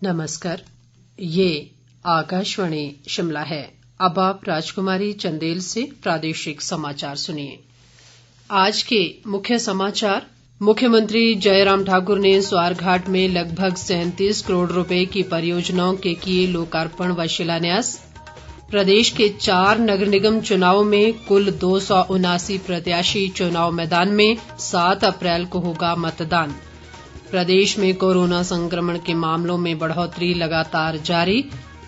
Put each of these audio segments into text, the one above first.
नमस्कार, ये आकाशवाणी शिमला है। अब आप राजकुमारी चंदेल से प्रादेशिक समाचार सुनिए। आज के मुख्य समाचार। मुख्यमंत्री जयराम ठाकुर ने स्वारघाट में लगभग 37 करोड़ रुपए की परियोजनाओं के किए लोकार्पण व शिलान्यास। प्रदेश के 4 नगर निगम चुनावों में कुल 279 प्रत्याशी चुनाव मैदान में, 7 अप्रैल को होगा मतदान। प्रदेश में कोरोना संक्रमण के मामलों में बढ़ोतरी लगातार जारी।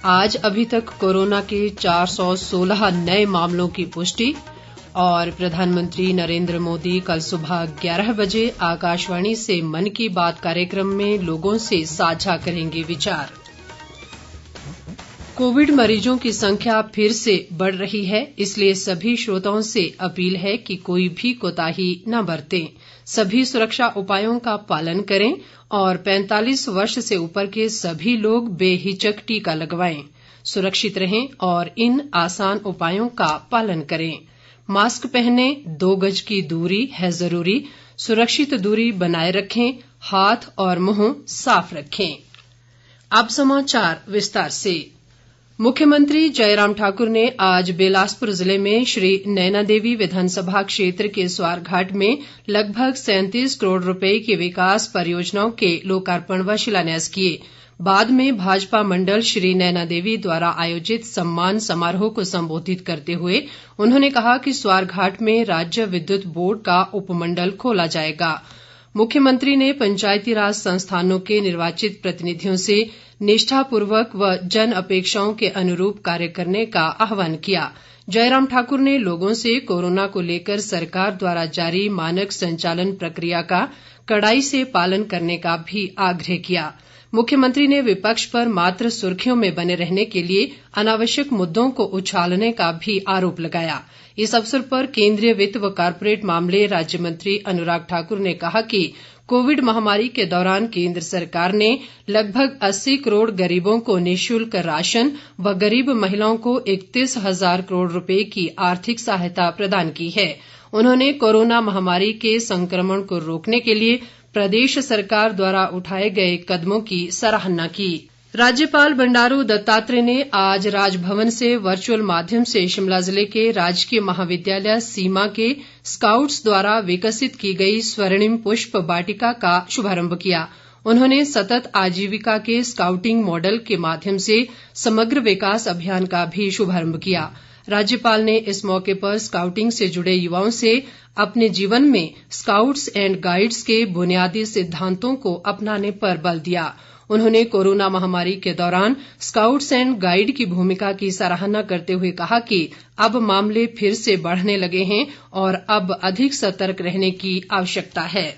आज अभी तक कोरोना के 416 नए मामलों की पुष्टि। और प्रधानमंत्री नरेंद्र मोदी कल सुबह 11 बजे आकाशवाणी से मन की बात कार्यक्रम में लोगों से साझा करेंगे विचार। कोविड मरीजों की संख्या फिर से बढ़ रही है, इसलिए सभी श्रोताओं से अपील है कि कोई भी कोताही न बरतें। सभी सुरक्षा उपायों का पालन करें और 45 वर्ष से ऊपर के सभी लोग बेहिचक टीका लगवाएं। सुरक्षित रहें और इन आसान उपायों का पालन करें। मास्क पहनें, 2 गज की दूरी है जरूरी, सुरक्षित दूरी बनाए रखें, हाथ और मुंह साफ रखें। अब समाचार विस्तार से। मुख्यमंत्री जयराम ठाकुर ने आज बिलासपुर जिले में श्री नैना देवी विधानसभा क्षेत्र के स्वारघाट में लगभग 37 करोड़ रुपए की विकास परियोजनाओं के लोकार्पण व शिलान्यास किए। बाद में भाजपा मंडल श्री नैना देवी द्वारा आयोजित सम्मान समारोह को संबोधित करते हुए उन्होंने कहा कि स्वारघाट में राज्य विद्युत बोर्ड का उपमंडल खोला जाएगा। मुख्यमंत्री ने पंचायती राज संस्थानों के निर्वाचित प्रतिनिधियों से निष्ठापूर्वक व जन अपेक्षाओं के अनुरूप कार्य करने का आह्वान किया। जयराम ठाकुर ने लोगों से कोरोना को लेकर सरकार द्वारा जारी मानक संचालन प्रक्रिया का कड़ाई से पालन करने का भी आग्रह किया। मुख्यमंत्री ने विपक्ष पर मात्र सुर्खियों में बने रहने के लिए अनावश्यक मुद्दों को उछालने का भी आरोप लगाया। इस अवसर पर केंद्रीय वित्त व कारपोरेट मामले राज्य मंत्री अनुराग ठाकुर ने कहा कि कोविड महामारी के दौरान केंद्र सरकार ने लगभग 80 करोड़ गरीबों को निःशुल्क राशन व गरीब महिलाओं को 31,000 करोड़ रुपए की आर्थिक सहायता प्रदान की है। उन्होंने कोरोना महामारी के संक्रमण को रोकने के लिए प्रदेश सरकार द्वारा उठाए गए कदमों की सराहना की। राज्यपाल बंडारू दत्तात्रेय ने आज राजभवन से वर्चुअल माध्यम से शिमला जिले के राजकीय महाविद्यालय सीमा के स्काउट्स द्वारा विकसित की गई स्वर्णिम पुष्प वाटिका का शुभारंभ किया। उन्होंने सतत आजीविका के स्काउटिंग मॉडल के माध्यम से समग्र विकास अभियान का भी शुभारंभ किया। राज्यपाल ने इस मौके पर स्काउटिंग से जुड़े युवाओं से अपने जीवन में स्काउट्स एंड गाइड्स के बुनियादी सिद्धांतों को अपनाने पर बल दिया। उन्होंने कोरोना महामारी के दौरान स्काउट्स एंड गाइड की भूमिका की सराहना करते हुए कहा कि अब मामले फिर से बढ़ने लगे हैं और अब अधिक सतर्क रहने की आवश्यकता है।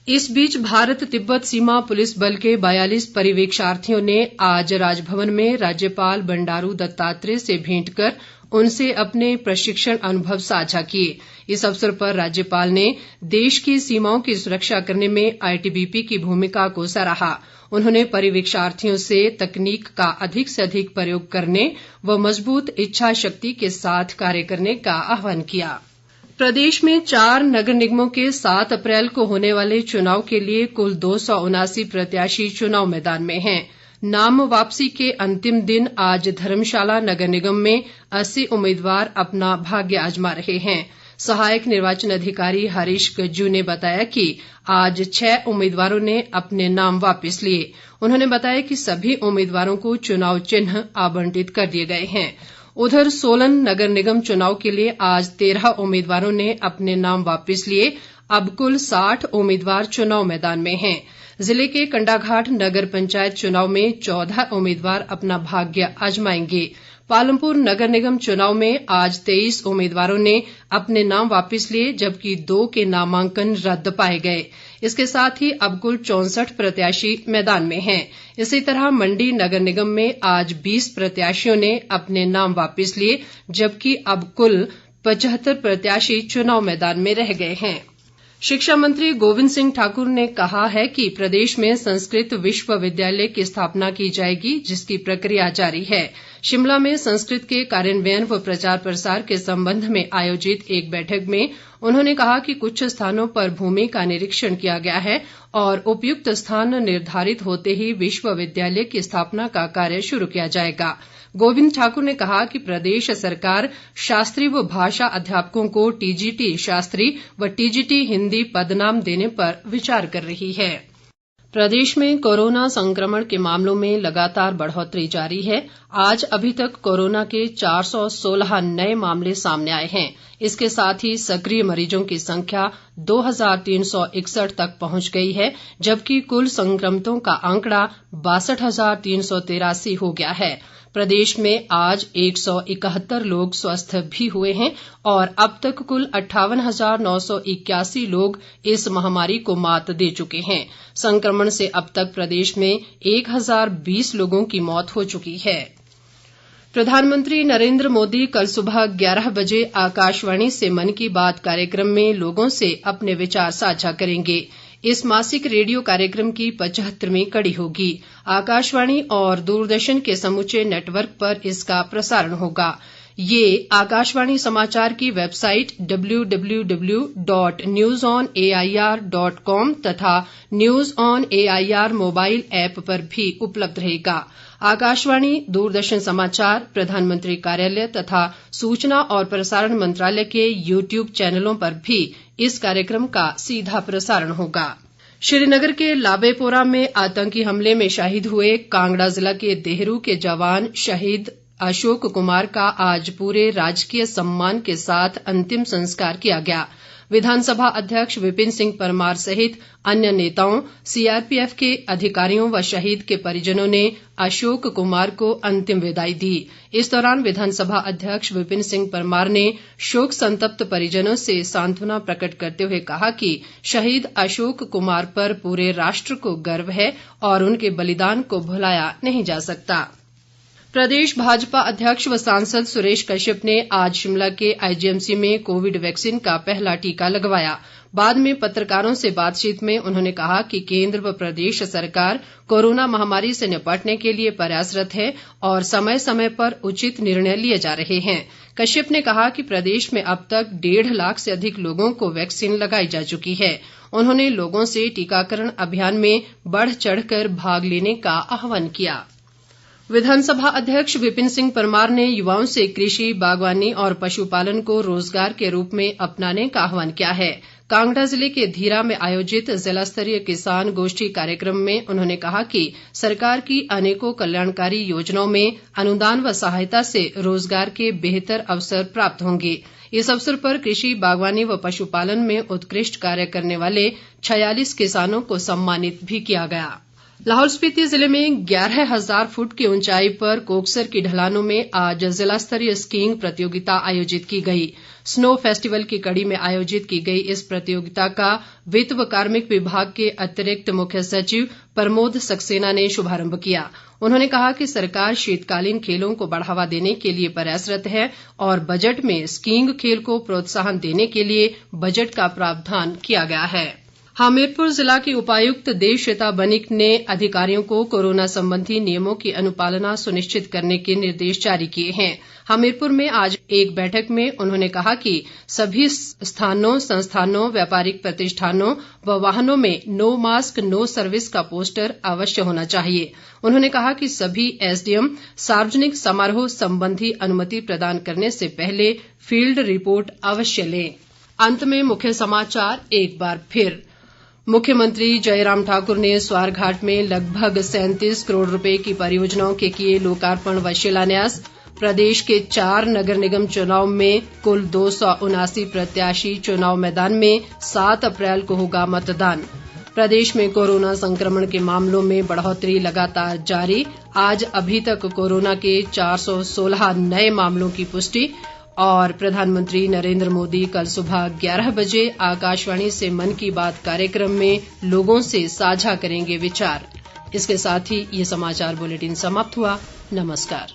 इस बीच भारत तिब्बत सीमा पुलिस बल के 42 परिवीक्षार्थियों ने आज राजभवन में राज्यपाल बंडारू दत्तात्रेय से भेंट कर उनसे अपने प्रशिक्षण अनुभव साझा किए। इस अवसर पर राज्यपाल ने देश की सीमाओं की सुरक्षा करने में आईटीबीपी की भूमिका को सराहा। उन्होंने परिवीक्षार्थियों से तकनीक का अधिक से अधिक प्रयोग करने व मजबूत इच्छा शक्ति के साथ कार्य करने का आह्वान किया। प्रदेश में 4 नगर निगमों के 7 अप्रैल को होने वाले चुनाव के लिए कुल 279 प्रत्याशी चुनाव मैदान में हैं। नाम वापसी के अंतिम दिन आज धर्मशाला नगर निगम में 80 उम्मीदवार अपना भाग्य आजमा रहे हैं। सहायक निर्वाचन अधिकारी हरीश गज्जू ने बताया कि आज 6 उम्मीदवारों ने अपने नाम वापस लिए। उन्होंने बताया कि सभी उम्मीदवारों को चुनाव चिन्ह आवंटित कर दिए गए हैं। उधर सोलन नगर निगम चुनाव के लिए आज 13 उम्मीदवारों ने अपने नाम वापस लिए। अब कुल 60 उम्मीदवार चुनाव मैदान में हैं। जिले के कंडाघाट नगर पंचायत चुनाव में 14 उम्मीदवार अपना भाग्य आजमाएंगे। पालमपुर नगर निगम चुनाव में आज 23 उम्मीदवारों ने अपने नाम वापस लिए, जबकि 2 के नामांकन रद्द पाए गए। इसके साथ ही अब कुल 64 प्रत्याशी मैदान में हैं। इसी तरह मंडी नगर निगम में आज 20 प्रत्याशियों ने अपने नाम वापस लिए, जबकि अब कुल 75 प्रत्याशी चुनाव मैदान में रह गए हैं। शिक्षा मंत्री गोविंद सिंह ठाकुर ने कहा है कि प्रदेश में संस्कृत विश्वविद्यालय की स्थापना की जाएगी, जिसकी प्रक्रिया जारी है। शिमला में संस्कृत के कार्यान्वयन व प्रचार प्रसार के संबंध में आयोजित एक बैठक में उन्होंने कहा कि कुछ स्थानों पर भूमि का निरीक्षण किया गया है और उपयुक्त स्थान निर्धारित होते ही विश्वविद्यालय की स्थापना का कार्य शुरू किया जाएगा। गोविंद ठाकुर ने कहा कि प्रदेश सरकार शास्त्री व भाषा अध्यापकों को टीजीटी शास्त्री व टीजीटी हिंदी पदनाम देने पर विचार कर रही है। प्रदेश में कोरोना संक्रमण के मामलों में लगातार बढ़ोतरी जारी है। आज अभी तक कोरोना के 416 नए मामले सामने आए हैं। इसके साथ ही सक्रिय मरीजों की संख्या 2361 तक पहुंच गई है, जबकि कुल संक्रमितों का आंकड़ा 62,383 हो गया है। प्रदेश में आज 171 लोग स्वस्थ भी हुए हैं और अब तक कुल 58,981 लोग इस महामारी को मात दे चुके हैं। संक्रमण से अब तक प्रदेश में 1,020 लोगों की मौत हो चुकी है। प्रधानमंत्री नरेंद्र मोदी कल सुबह 11 बजे आकाशवाणी से मन की बात कार्यक्रम में लोगों से अपने विचार साझा करेंगे। इस मासिक रेडियो कार्यक्रम की 75वीं कड़ी होगी। आकाशवाणी और दूरदर्शन के समूचे नेटवर्क पर इसका प्रसारण होगा। ये आकाशवाणी समाचार की वेबसाइट www.newsonair.com तथा news on AIR mobile app पर भी उपलब्ध रहेगा। आकाशवाणी, दूरदर्शन समाचार, प्रधानमंत्री कार्यालय तथा सूचना और प्रसारण मंत्रालय के यूट्यूब चैनलों पर भी इस कार्यक्रम का सीधा प्रसारण होगा। श्रीनगर के लाबेपोरा में आतंकी हमले में शहीद हुए कांगड़ा जिला के देहरू के जवान शहीद अशोक कुमार का आज पूरे राजकीय सम्मान के साथ अंतिम संस्कार किया गया। विधानसभा अध्यक्ष विपिन सिंह परमार सहित अन्य नेताओं, सीआरपीएफ के अधिकारियों व शहीद के परिजनों ने अशोक कुमार को अंतिम विदाई दी। इस दौरान विधानसभा अध्यक्ष विपिन सिंह परमार ने शोक संतप्त परिजनों से सांत्वना प्रकट करते हुए कहा कि शहीद अशोक कुमार पर पूरे राष्ट्र को गर्व है और उनके बलिदान को भुलाया नहीं जा सकता। प्रदेश भाजपा अध्यक्ष व सांसद सुरेश कश्यप ने आज शिमला के आईजीएमसी में कोविड वैक्सीन का पहला टीका लगवाया। बाद में पत्रकारों से बातचीत में उन्होंने कहा कि केंद्र व प्रदेश सरकार कोरोना महामारी से निपटने के लिए प्रयासरत है और समय समय पर उचित निर्णय लिए जा रहे हैं। कश्यप ने कहा कि प्रदेश में अब तक 1.5 लाख से अधिक लोगों को वैक्सीन लगाई जा चुकी है। उन्होंने लोगों से टीकाकरण अभियान में बढ़ चढ़कर भाग लेने का आह्वान किया। विधानसभा अध्यक्ष विपिन सिंह परमार ने युवाओं से कृषि, बागवानी और पशुपालन को रोजगार के रूप में अपनाने का आह्वान किया है। कांगड़ा जिले के धीरा में आयोजित जिला स्तरीय किसान गोष्ठी कार्यक्रम में उन्होंने कहा कि सरकार की अनेकों कल्याणकारी योजनाओं में अनुदान व सहायता से रोजगार के बेहतर अवसर प्राप्त होंगे। इस अवसर पर कृषि, बागवानी व पशुपालन में उत्कृष्ट कार्य करने वाले 46 किसानों को सम्मानित भी किया गया। लाहौल स्पीति जिले में 11,000 फुट की ऊंचाई पर कोकसर की ढलानों में आज जिला स्तरीय स्कीइंग प्रतियोगिता आयोजित की गई। स्नो फेस्टिवल की कड़ी में आयोजित की गई इस प्रतियोगिता का वित्त व कार्मिक विभाग के अतिरिक्त मुख्य सचिव प्रमोद सक्सेना ने शुभारंभ किया। उन्होंने कहा कि सरकार शीतकालीन खेलों को बढ़ावा देने के लिए प्रयासरत है और बजट में स्कीइंग खेल को प्रोत्साहन देने के लिए बजट का प्रावधान किया गया है। हमीरपुर जिला की उपायुक्त देवश्वेता बनिक ने अधिकारियों को कोरोना संबंधी नियमों की अनुपालना सुनिश्चित करने के निर्देश जारी किए हैं। हमीरपुर में आज एक बैठक में उन्होंने कहा कि सभी स्थानों, संस्थानों, व्यापारिक प्रतिष्ठानों व वाहनों में नो मास्क नो सर्विस का पोस्टर अवश्य होना चाहिए। उन्होंने कहा कि सभी एसडीएम सार्वजनिक समारोह संबंधी अनुमति प्रदान करने से पहले फील्ड रिपोर्ट अवश्य लें। अंत में मुख्य समाचार एक बार फिर। मुख्यमंत्री जयराम ठाकुर ने स्वारघाट में लगभग 37 करोड़ रुपए की परियोजनाओं के किए लोकार्पण व शिलान्यास। प्रदेश के 4 नगर निगम चुनाव में कुल 279 प्रत्याशी चुनाव मैदान में, 7 अप्रैल को होगा मतदान। प्रदेश में कोरोना संक्रमण के मामलों में बढ़ोतरी लगातार जारी। आज अभी तक कोरोना के 416 नए मामलों की पुष्टि। और प्रधानमंत्री नरेंद्र मोदी कल सुबह 11 बजे आकाशवाणी से मन की बात कार्यक्रम में लोगों से साझा करेंगे विचार। इसके साथ ही ये समाचार बुलेटिन समाप्त हुआ। नमस्कार।